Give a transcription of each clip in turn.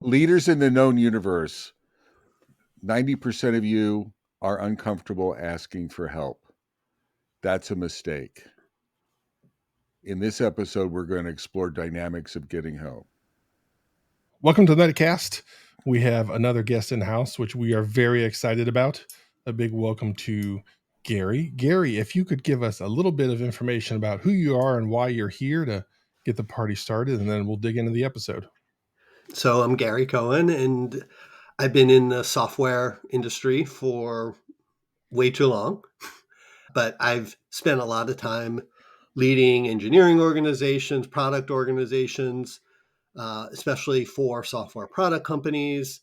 Leaders in the known universe, 90% of you are uncomfortable asking for help. That's a mistake. In this episode, we're going to explore dynamics of getting help. Welcome to the Nightcast. We have another guest in the house, which we are very excited about. A big welcome to Gary. Gary, if you could give us a little bit of information about who you are and why you're here to get the party started, and then we'll dig into the episode. So I'm Gary Cohen, and I've been in the software industry for way too long, but I've spent a lot of time leading engineering organizations, product organizations, especially for software product companies.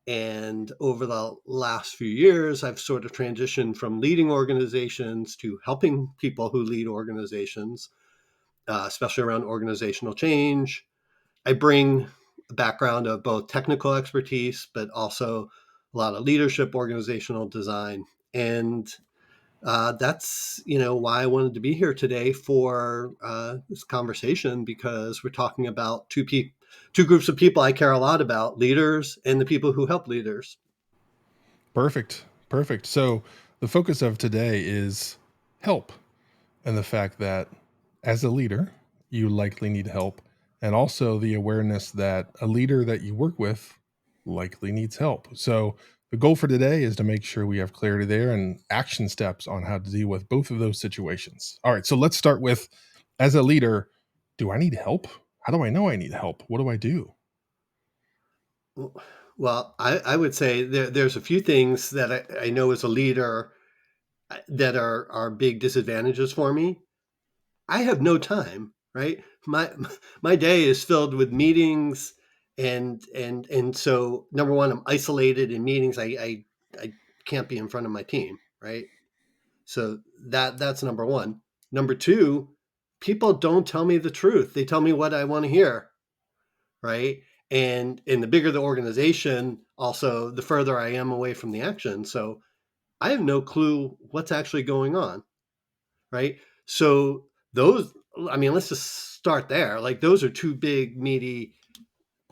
And over the last few years, I've sort of transitioned from leading organizations to helping people who lead organizations, especially around organizational change. I bring a background of both technical expertise, but also a lot of leadership, organizational design. And that's why I wanted to be here today for this conversation, because we're talking about two groups of people I care a lot about: leaders and the people who help leaders. Perfect. Perfect. So, the focus of today is help and the fact that as a leader, you likely need help, and also the awareness that a leader that you work with likely needs help. So, the goal for today is to make sure we have clarity there and action steps on how to deal with both of those situations. All right, so let's start with, as a leader, do I need help? How do I know I need help? What do I do? Well, I would say there's a few things that I know as a leader that are big disadvantages for me. I have no time, right? My day is filled with meetings, and so number one, I'm isolated in meetings. I can't be in front of my team, right? So that's number one. Number two, people don't tell me the truth. They tell me what I want to hear, right? And the bigger the organization, also the further I am away from the action. So I have no clue what's actually going on, right? So those, I mean, let's just start there. Like, those are two big, meaty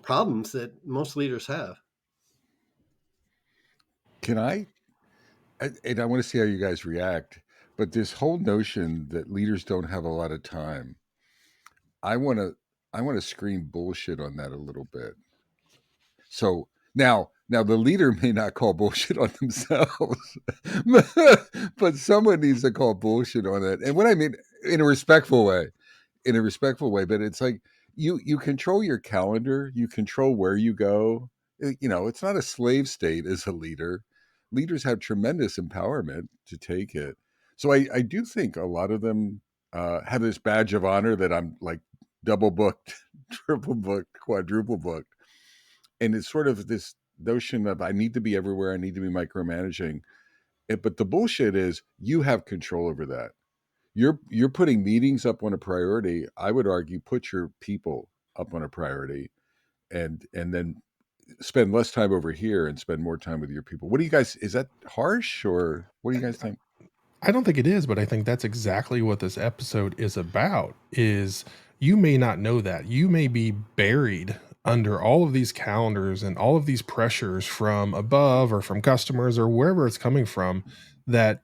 problems that most leaders have. Can I? And I want to see how you guys react. But this whole notion that leaders don't have a lot of time, I want to, I want to scream bullshit on that a little bit. So now the leader may not call bullshit on themselves, but someone needs to call bullshit on it. And what I mean, in a respectful way, in a respectful way, but it's like you control your calendar, you control where you go. It's not a slave state as a leader. Leaders have tremendous empowerment to take it. So I do think a lot of them have this badge of honor that I'm like double booked, triple booked, quadruple booked, and it's sort of this notion of I need to be everywhere, I need to be micromanaging. But the bullshit is you have control over that. You're putting meetings up on a priority. I would argue put your people up on a priority, and then spend less time over here and spend more time with your people. What do you guys? Is that harsh, or what do you guys think? I don't think it is, but I think that's exactly what this episode is about. Is you may not know that. You may be buried under all of these calendars and all of these pressures from above or from customers or wherever it's coming from, that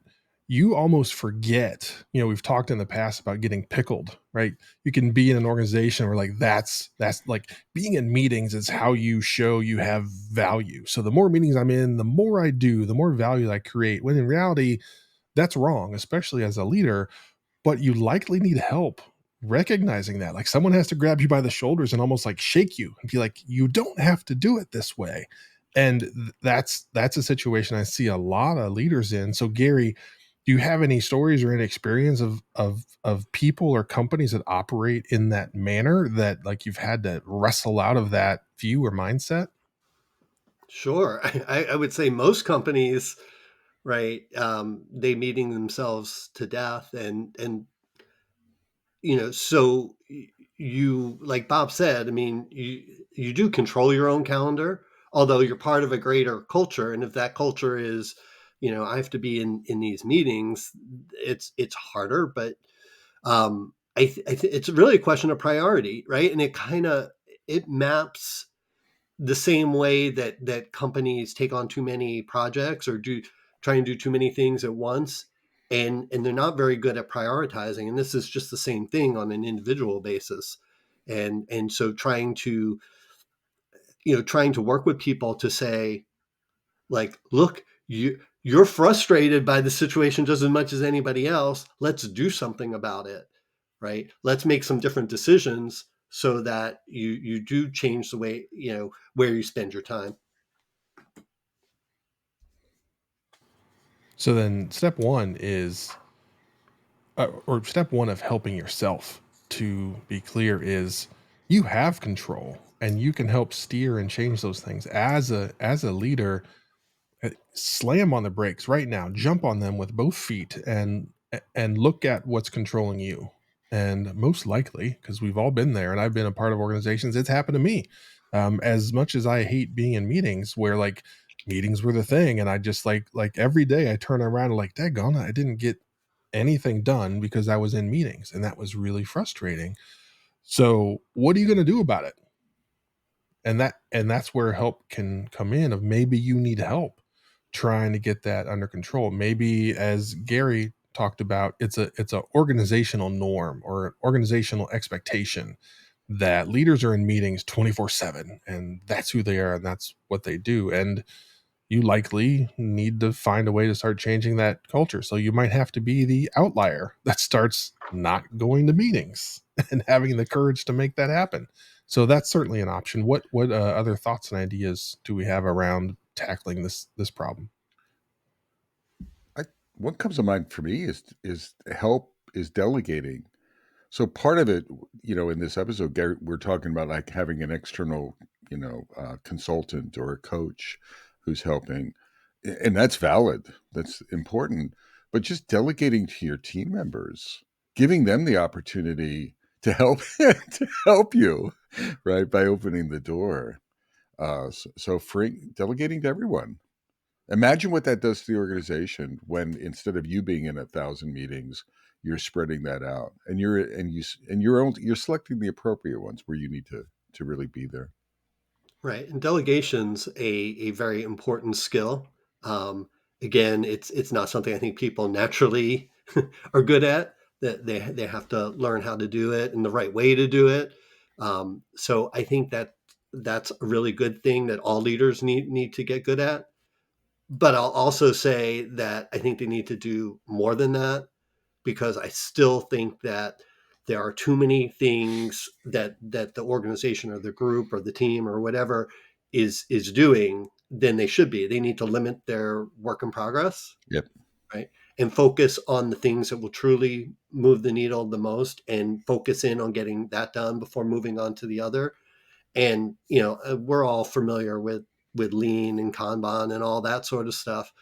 you almost forget. We've talked in the past about getting pickled, right? You can be in an organization where like that's like being in meetings is how you show you have value. So the more meetings I'm in, the more I do, the more value I create. When in reality, that's wrong, especially as a leader, but you likely need help recognizing that. Like, someone has to grab you by the shoulders and almost like shake you and be like, you don't have to do it this way. And that's a situation I see a lot of leaders in. So, Gary, do you have any stories or any experience of people or companies that operate in that manner, that like you've had to wrestle out of that view or mindset? Sure. I would say most companies, right, they meeting themselves to death. So you, like Bob said, I mean, you do control your own calendar, although you're part of a greater culture. And if that culture is, I have to be in these meetings, it's harder. But it's really a question of priority, right? And it maps the same way that companies take on too many projects or try and do too many things at once, and they're not very good at prioritizing. And this is just the same thing on an individual basis. And so trying to work with people to say, like, look, you're frustrated by the situation just as much as anybody else. Let's do something about it, right? Let's make some different decisions so that you do change the way, where you spend your time. So then step one is, or step one of helping yourself to be clear is you have control and you can help steer and change those things as a leader. Slam on the brakes right now, jump on them with both feet and look at what's controlling you. And most likely, because we've all been there and I've been a part of organizations, it's happened to me. As much as I hate being in meetings where like meetings were the thing and I just like every day I turn around and like, daggone, I didn't get anything done because I was in meetings, and that was really frustrating. So what are you going to do about it? And that's where help can come in, of maybe you need help trying to get that under control. Maybe, as Gary talked about, it's a organizational norm or an organizational expectation that leaders are in meetings 24/7 and that's who they are and that's what they do. And you likely need to find a way to start changing that culture. So you might have to be the outlier that starts not going to meetings and having the courage to make that happen. So that's certainly an option. What other thoughts and ideas do we have around tackling this problem? I, what comes to mind for me is help is delegating. So part of it, in this episode, Gary, we're talking about like having an external, consultant or a coach who's helping, and that's valid. That's important. But just delegating to your team members, giving them the opportunity to help to help you, right, by opening the door. So free delegating to everyone. Imagine what that does to the organization when instead of you being in 1,000 meetings, you're spreading that out, and you're selecting the appropriate ones where you need to really be there. Right, and delegation's a very important skill. Again, it's not something I think people naturally are good at. That they have to learn how to do it and the right way to do it. So I think that's a really good thing that all leaders need to get good at. But I'll also say that I think they need to do more than that, because I still think that there are too many things that the organization or the group or the team or whatever is doing than they should be. They need to limit their work in progress, Yep. right? And focus on the things that will truly move the needle the most, and focus in on getting that done before moving on to the other. And we're all familiar with lean and Kanban and all that sort of stuff.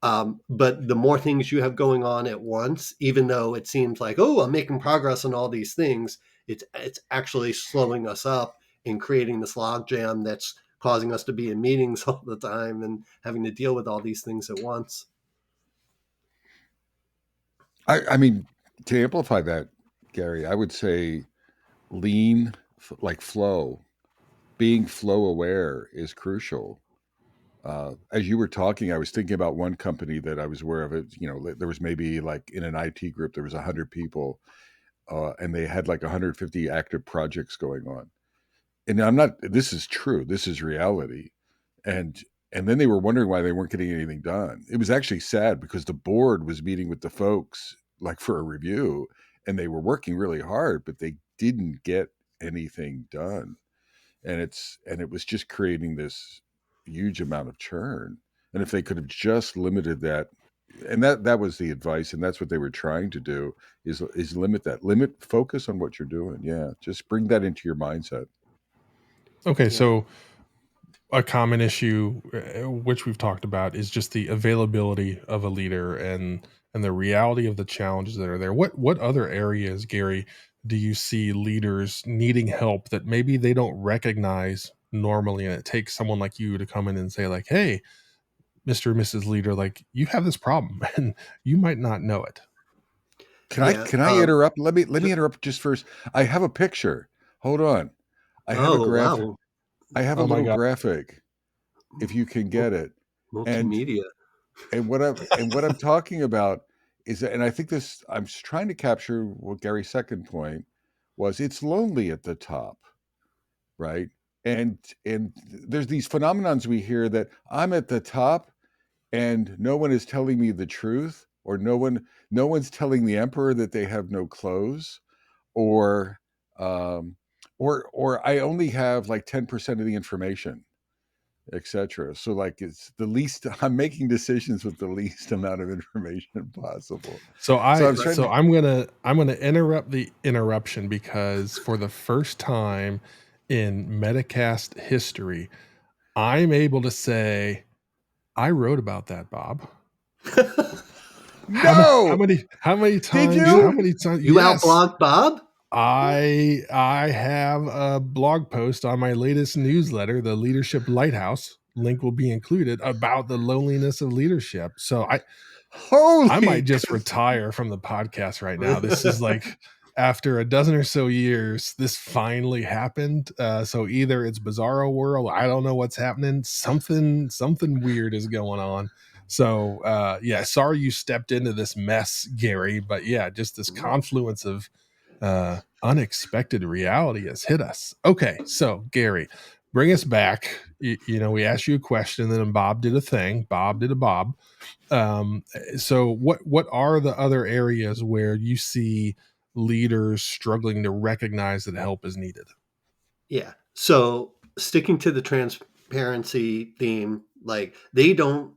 But the more things you have going on at once, even though it seems like, oh, I'm making progress on all these things, it's actually slowing us up and creating this logjam that's causing us to be in meetings all the time and having to deal with all these things at once. I mean, to amplify that, Gary, I would say lean, like flow, being flow aware is crucial. As you were talking, I was thinking about one company that I was aware of. It, there was maybe like in an IT group, there was 100 people, and they had like 150 active projects going on. And I'm not. This is true. This is reality. And and then they were wondering why they weren't getting anything done. It was actually sad because the board was meeting with the folks like for a review, and they were working really hard, but they didn't get anything done. And it was just creating this huge amount of churn. And if they could have just limited that, and that was the advice, and that's what they were trying to do, is limit focus on what you're doing. Yeah, just bring that into your mindset. Okay, Yeah. so a common issue, which we've talked about, is just the availability of a leader and the reality of the challenges that are there. What other areas, Gary, do you see leaders needing help that maybe they don't recognize normally, and it takes someone like you to come in and say like, hey, Mr. or Mrs. Leader, like you have this problem and you might not know it. Can I Yeah. can I interrupt? Let me interrupt just first. I have a picture. Hold on. I have a Oh, graphic. wow. I have a Oh my little god. graphic if you can get it. And Multimedia. what I'm talking about is that, and I think this, I'm trying to capture what Gary's second point was, it's lonely at the top, right? And there's these phenomenons we hear that I'm at the top and no one is telling me the truth, or no one's telling the emperor that they have no clothes, or um or I only have like 10% of the information, etc. So like it's the least, I'm making decisions with the least amount of information possible. So So I I was trying so to, I'm gonna interrupt the interruption because for the first time in Metacast history, I'm able to say I wrote about that, Bob. How many how no, many how many did times how you you? many times you yes. outblogged Bob? I have a blog post on my latest newsletter, the Leadership Lighthouse. Link will be included about the loneliness of leadership. So I might Holy, just retire from the podcast right now. This is like after a dozen or so years, this finally happened. So either it's Bizarro World, I don't know what's happening. Something weird is going on. So yeah, sorry you stepped into this mess, Gary. But yeah, just this confluence of unexpected reality has hit us. Okay, so Gary, bring us back. We asked you a question, and then Bob did a thing. Bob did a Bob. So what are the other areas where you see leaders struggling to recognize that help is needed? Yeah. So sticking to the transparency theme, like they don't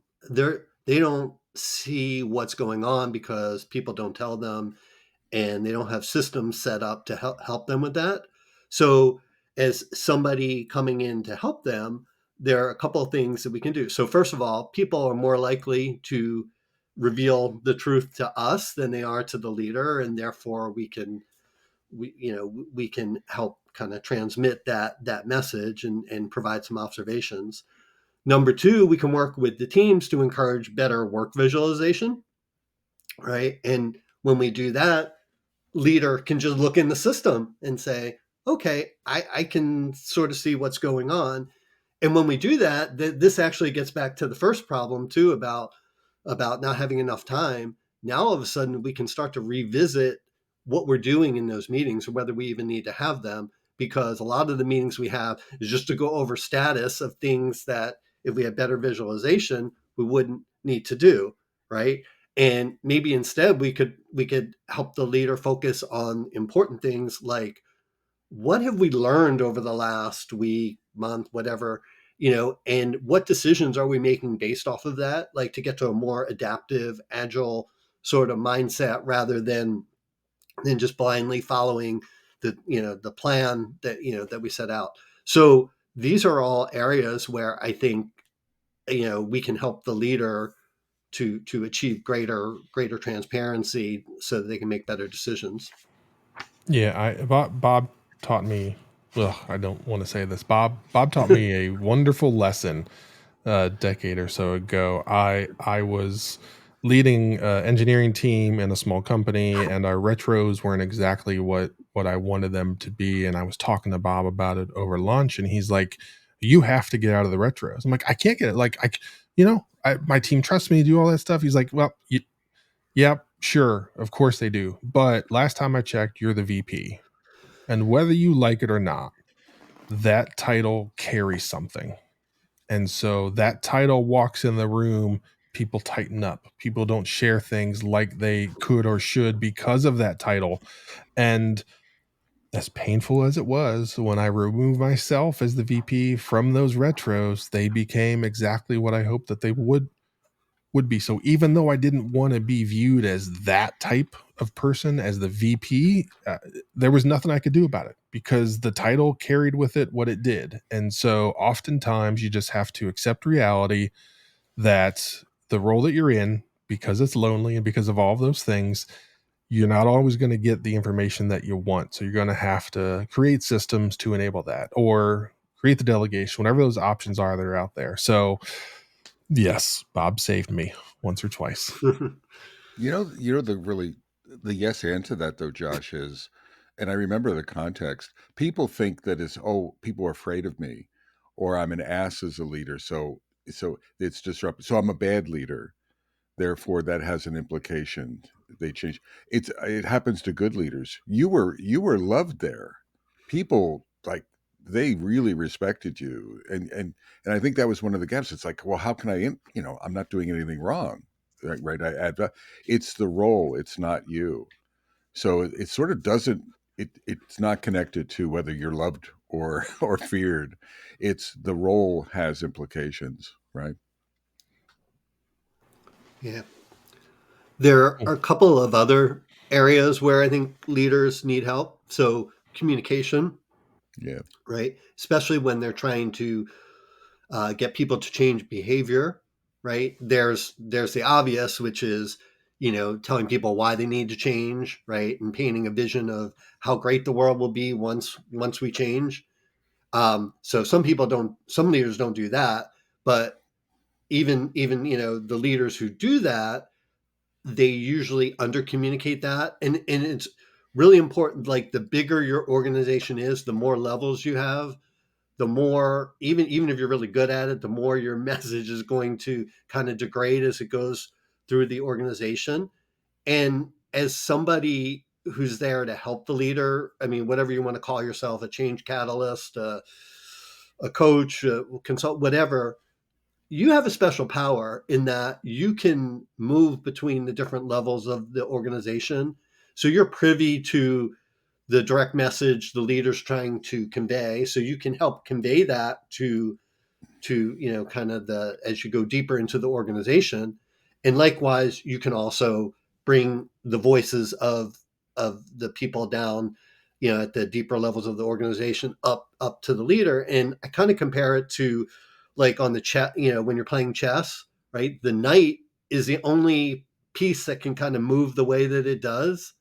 see what's going on because people don't tell them, and they don't have systems set up to help them with that. So as somebody coming in to help them, there are a couple of things that we can do. So first of all, people are more likely to reveal the truth to us than they are to the leader, and therefore we can help kind of transmit that message and provide some observations. Number two, we can work with the teams to encourage better work visualization, right? And when we do that, leader can just look in the system and say, okay, I can sort of see what's going on. And when we do that, this actually gets back to the first problem too, about not having enough time. Now all of a sudden we can start to revisit what we're doing in those meetings, or whether we even need to have them, because a lot of the meetings we have is just to go over status of things that if we had better visualization, we wouldn't need to do, right? And maybe instead we could help the leader focus on important things like, what have we learned over the last week, month, whatever, and what decisions are we making based off of that, like to get to a more adaptive, agile sort of mindset, rather than just blindly following the plan that we set out. So these are all areas where I think we can help the leader to achieve greater transparency so that they can make better decisions. Yeah, Bob taught me. Well, I don't want to say this. Bob taught me a wonderful lesson a decade or so ago. I was leading an engineering team in a small company, and our retros weren't exactly what I wanted them to be. And I was talking to Bob about it over lunch, and he's like, "You have to get out of the retros." I'm like, "I can't get it. Like, my team trusts me to do all that stuff." He's like, "Well, yep, sure, of course they do. But last time I checked, you're the VP, and whether you like it or not, that title carries something." And so that title walks in the room, people tighten up. People don't share things like they could or should because of that title. And as painful as it was, when I removed myself as the VP from those retros, they became exactly what I hoped that they would be. So even though I didn't want to be viewed as that type of person, as the VP, there was nothing I could do about it because the title carried with it what it did. And so oftentimes you just have to accept reality that the role that you're in, because it's lonely and because of all of those things, you're not always going to get the information that you want. So you're going to have to create systems to enable that, or create the delegation, whatever those options are that are out there. So yes, Bob saved me once or twice. The yes and to that though, Josh, is, and I remember the context. People think that it's, oh, people are afraid of me, or I'm an ass as a leader. So it's disruptive. So I'm a bad leader. Therefore, that has an implication. They change. It happens to good leaders. You were loved there. People like they really respected you, and I think that was one of the gaps. It's like, well, how can I'm not doing anything wrong, right? It's the role. It's not you. So it sort of doesn't. It's not connected to whether you're loved or or feared. It's the role has implications, right? Yeah. There are a couple of other areas where I think leaders need help. So communication, Yeah. right? Especially when they're trying to get people to change behavior, right? There's the obvious, which is telling people why they need to change, right, and painting a vision of how great the world will be once we change. So some leaders don't do that, but even the leaders who do that, they usually under communicate that, and it's really important. Like the bigger your organization is, the more levels you have, the more, even if you're really good at it, the more your message is going to kind of degrade as it goes through the organization. And as somebody who's there to help the leader, I mean, whatever you want to call yourself, a change catalyst, a coach, a consult, whatever, you have a special power in that you can move between the different levels of the organization. So you're privy to the direct message the leader's trying to convey. So you can help convey that to kind of the as you go deeper into the organization. And likewise, you can also bring the voices of the people down, at the deeper levels of the organization up to the leader. And I kind of compare it to like on the chess, when you're playing chess, right? The knight is the only piece that can kind of move the way that it does,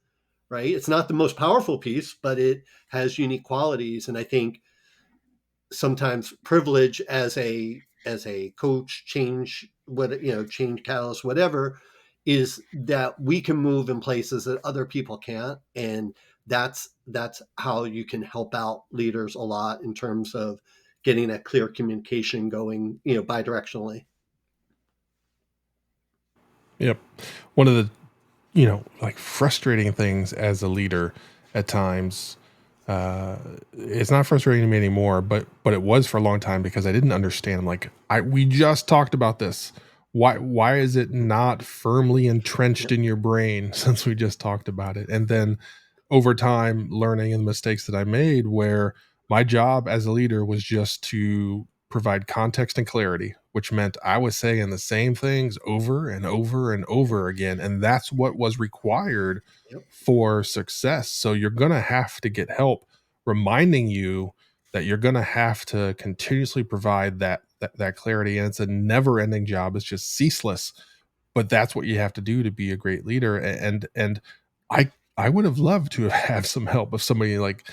right? It's not the most powerful piece, but it has unique qualities. And I think sometimes privilege as a coach, change catalyst, whatever, is that we can move in places that other people can't. And that's how you can help out leaders a lot in terms of getting that clear communication going, bidirectionally. Yep. One of the, like frustrating things as a leader at times, uh, it's not frustrating to me anymore, but it was for a long time because I didn't understand. I'm like, we just talked about this. Why is it not firmly entrenched Yep. in your brain since we just talked about it? And then over time, learning and the mistakes that I made, where my job as a leader was just to provide context and clarity, which meant I was saying the same things over and over and over again. And that's what was required Yep. for success. So you're going to have to get help reminding you that you're going to have to continuously provide that clarity. And it's a never ending job. It's just ceaseless, but that's what you have to do to be a great leader. And I would have loved to have some help of somebody like,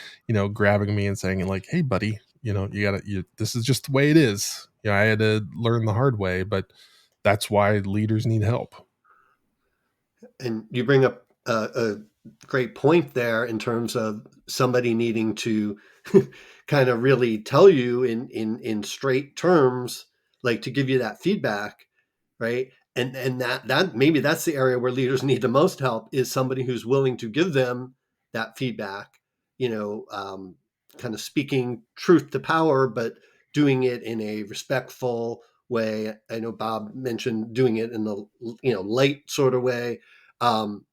grabbing me and saying like, "Hey buddy, this is just the way it is." I had to learn the hard way, but that's why leaders need help. And you bring up a great point there in terms of somebody needing to kind of really tell you in straight terms, like to give you that feedback, right? And that maybe that's the area where leaders need the most help, is somebody who's willing to give them that feedback, you know, um, kind of speaking truth to power, but doing it in a respectful way. I know Bob mentioned doing it in the light sort of way, um,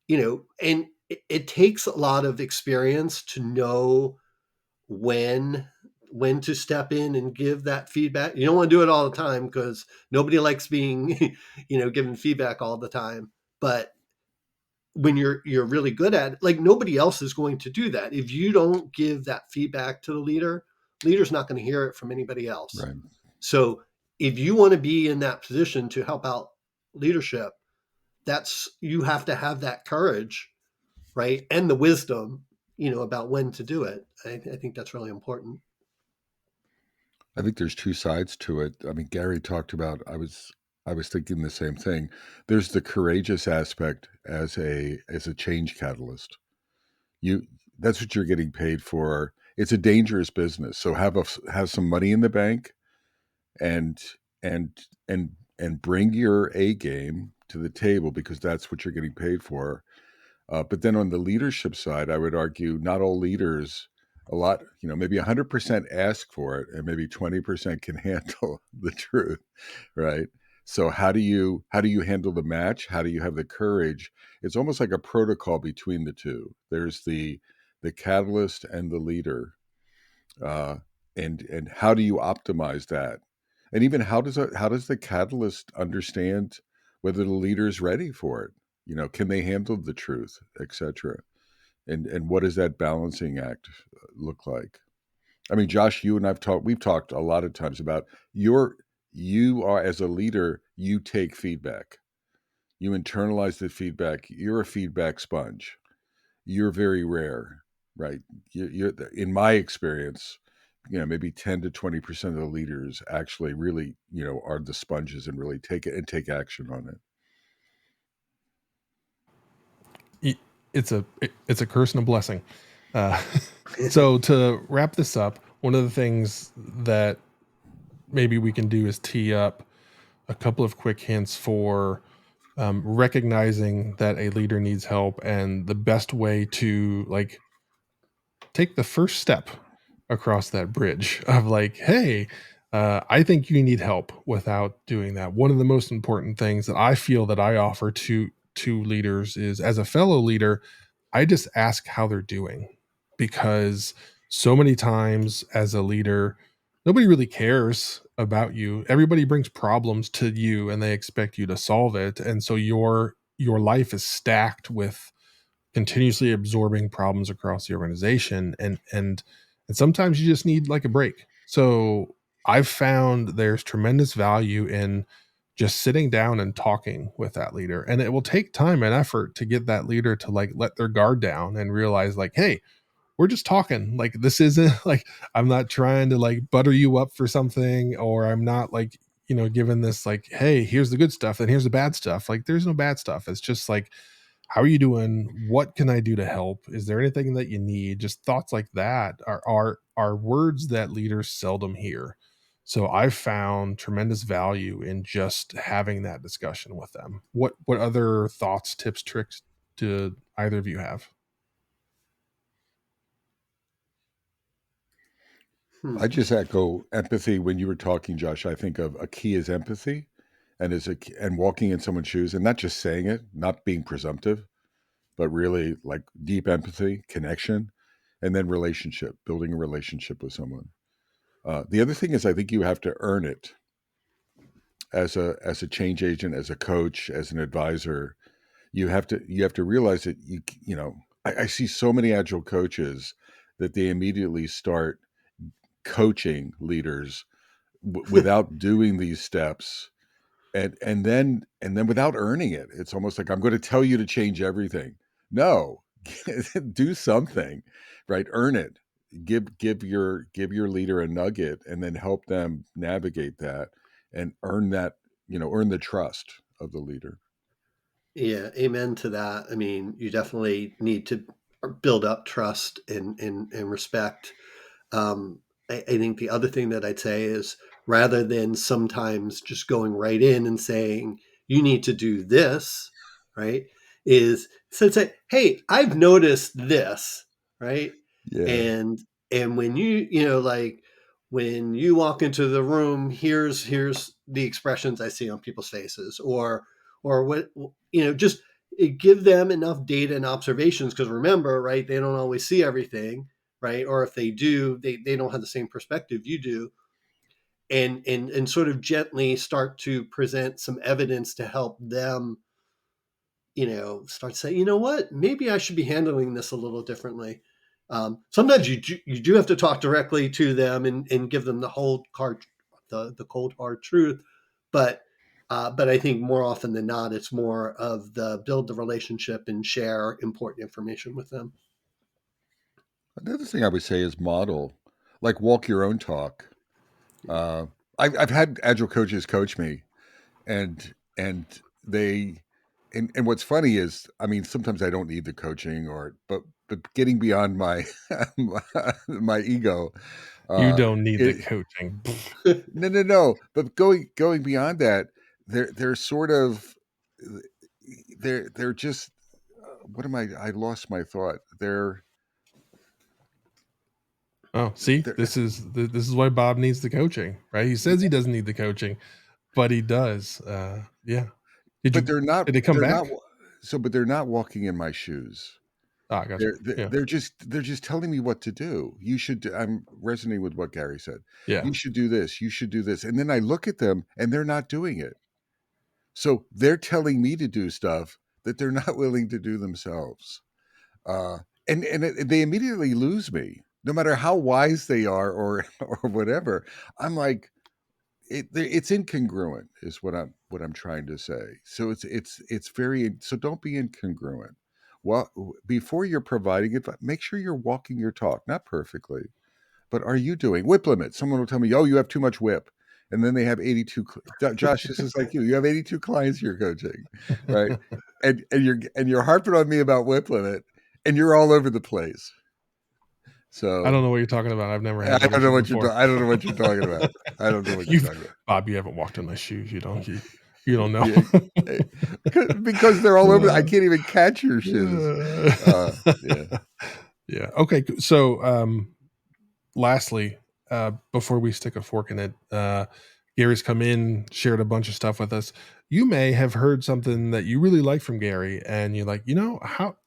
and it takes a lot of experience to know when when to step in and give that feedback. You don't want to do it all the time because nobody likes being given feedback all the time. But when you're really good at it, like nobody else is going to do that. If you don't give that feedback to the leader's not going to hear it from anybody else. Right. So if you want to be in that position to help out leadership, that's you have to have that courage, right, and the wisdom, about when to do it. I think that's really important. I think there's two sides to it. I mean, Gary talked about I was thinking the same thing. There's the courageous aspect as a change catalyst. You That's what you're getting paid for. it's a dangerous business. So have some money in the bank, and and and bring your A game to the table, because that's what you're getting paid for. But then on the leadership side, I would argue not all leaders, a lot, maybe 100% ask for it, and maybe 20% can handle the truth, right? So how do you handle the match? How do you have the courage? It's almost like a protocol between the two. There's the catalyst and the leader, uh, and how do you optimize that? And even how does the catalyst understand whether the leader is ready for it? Can they handle the truth, etc.? And what does that balancing act look like? I mean, Josh, you and we've talked a lot of times about you are, as a leader, you take feedback, you internalize the feedback, you're a feedback sponge. You're very rare, right? You're, in my experience, maybe 10 to 20% of the leaders actually really, are the sponges and really take it and take action on it. It's a curse and a blessing. Uh, so to wrap this up, one of the things that maybe we can do is tee up a couple of quick hints for recognizing that a leader needs help, and the best way to like take the first step across that bridge of like, hey, I think you need help, without doing that. One of the most important things that I feel that I offer to leaders is, as a fellow leader, I just ask how they're doing, because so many times as a leader, nobody really cares about you. Everybody brings problems to you and they expect you to solve it. And so your life is stacked with continuously absorbing problems across the organization, and sometimes you just need like a break. So I've found there's tremendous value in just sitting down and talking with that leader, and it will take time and effort to get that leader to like let their guard down and realize like, hey, we're just talking. Like, this isn't like, I'm not trying to like butter you up for something, or I'm not like, given this like, hey, here's the good stuff and here's the bad stuff. Like, there's no bad stuff. It's just like, how are you doing? What can I do to help? Is there anything that you need? Just thoughts like that are words that leaders seldom hear. So I've found tremendous value in just having that discussion with them. What other thoughts, tips, tricks do either of you have? Hmm. I just echo empathy. When you were talking, Josh, I think of a key is empathy, and walking in someone's shoes, and not just saying it, not being presumptive, but really like deep empathy, connection, and then relationship, building a relationship with someone. The other thing is, I think you have to earn it as a change agent, as a coach, as an advisor. You have to realize that I see so many agile coaches that they immediately start coaching leaders without doing these steps, and then without earning it. It's almost like, I'm going to tell you to change everything. No, do something, right? Earn it. Give your leader a nugget, and then help them navigate that, and earn the trust of the leader. Yeah, amen to that. I mean, you definitely need to build up trust and respect. I think the other thing that I'd say is, rather than sometimes just going right in and saying, you need to do this, right? Is say, hey, I've noticed this, right? Yeah. And when like when you walk into the room, here's the expressions I see on people's faces, or what, just give them enough data and observations, because remember, right, they don't always see everything, right? Or if they do, they don't have the same perspective you do, and sort of gently start to present some evidence to help them, start to say, what, maybe I should be handling this a little differently. Sometimes you do have to talk directly to them and give them the whole card, the cold hard truth, but I think more often than not, it's more of the build the relationship and share important information with them. Another thing I would say is model, like walk your own talk. Uh, I've had agile coaches coach me, and they and what's funny is, I mean, sometimes I don't need the coaching, but but getting beyond my my ego. You don't need the It, coaching. no. But going beyond that, they're sort of they're just what am I? I lost my thought. Oh, see, They're this is why Bob needs the coaching, right? He says he doesn't need the coaching, but he does. Yeah. but they're not Did it come they're not back? but they're not walking in my shoes. Ah, gotcha. Yeah. They're just telling me what to do. You should do, I'm resonating with what Gary said. Yeah. You should do this. You should do this. And then I look at them and they're not doing it. So they're telling me to do stuff that they're not willing to do themselves. Uh, they immediately lose me, no matter how wise they are or or whatever. I'm like, it's incongruent, is what I'm trying to say. So it's very so. Don't be incongruent. Well, before you're providing it, make sure you're walking your talk, not perfectly, but are you doing whip limit? Someone will tell me, "Oh, you have too much whip," and then they have 82. Josh, this is like you. You have 82 clients you're coaching, right? And you're harping on me about whip limit, and you're all over the place. I don't So know what you're talking about. I've never had I that don't know issue what before. I don't know what you're talking about. I don't know what you're You've talking about. Bob, you haven't walked in my shoes. You don't know. Yeah, eh, because they're all over. I can't even catch your shiz. Yeah. Yeah. Okay. So, lastly, before we stick a fork in it, Gary's come in, shared a bunch of stuff with us. You may have heard something that you really like from Gary, and you're like,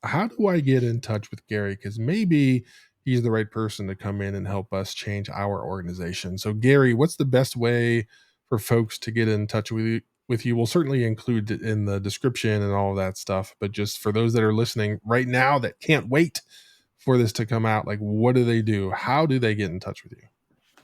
how do I get in touch with Gary? Because maybe he's the right person to come in and help us change our organization. So, Gary, what's the best way for folks to get in touch with you? We'll certainly include it in the description and all of that stuff. But just for those that are listening right now that can't wait for this to come out, like, what do they do? How do they get in touch with you?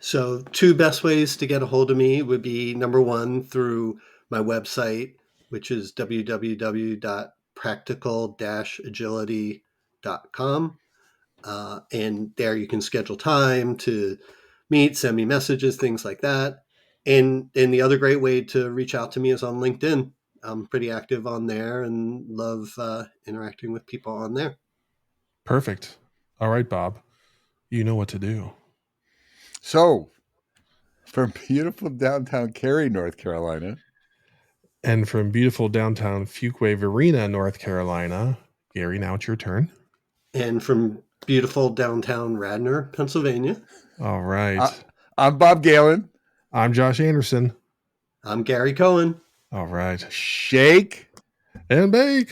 So, two best ways to get a hold of me would be number one, through my website, which is www.practical-agility.com. And there you can schedule time to meet, send me messages, things like that. And the other great way to reach out to me is on LinkedIn. I'm pretty active on there and love interacting with people on there. Perfect. All right, Bob, you know what to do. So from beautiful downtown Cary, North Carolina. And from beautiful downtown Fuquay Varina, North Carolina, Gary, now it's your turn. And from beautiful downtown Radnor, Pennsylvania. All right. I'm Bob Galen. I'm Josh Anderson. I'm Gary Cohen. All right. Shake And bake.